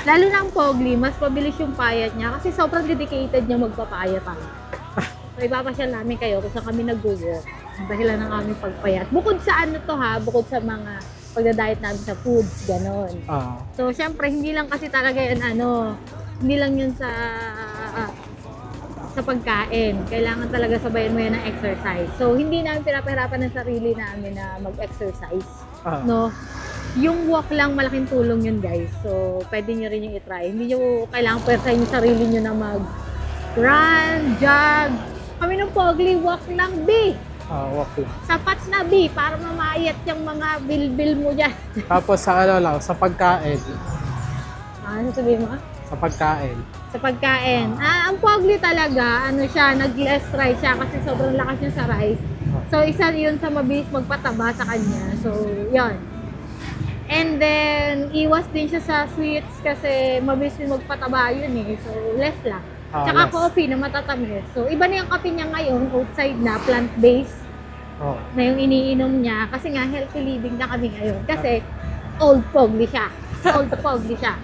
Lalo na ang Pogli, mas mabilis yung payat niya kasi sobrang dedicated niya magpapayat talaga. So ipapasyal namin kayo kung saan kami nag-walk. Ang dahilan ng aming pagpayat. Bukod sa ano to ha, bukod sa mga pagda-diet namin sa foods, ganon. So syempre, hindi lang kasi talaga yan ano, hindi lang yun sa pagkain. Kailangan talaga sabayan mo yan ng exercise. So hindi namin pinapahirapan ng sarili namin na mag-exercise. No? Yung walk lang, malaking tulong yun guys. So, pwede nyo rin yung itry. Hindi nyo kailangan pwersahin yung sarili nyo na mag-run, jog. Kami ng Pogli, walk lang, B. Walk lang. Sapat na, B, para mamayat yung mga bilbil mo dyan. Tapos sa ano lang, sa pagkain. Ano sabihin mo? Sa pagkain. Sa pagkain. Ang Pogli talaga, ano siya, nag-less rice siya kasi sobrang lakas niya sa rice. So, isa yun sa mabilis magpataba sa kanya. So, yun. And then, iwas din siya sa sweets kasi mabilis din magpataba yun eh. So, less lang. Tsaka Less. coffee na matatamis. So, iba na yung kape niya ngayon, outside na, plant-based na yung iniinom niya. Kasi nga, healthy living na kami ngayon. Kasi, old Pogli siya. Old Pogli siya.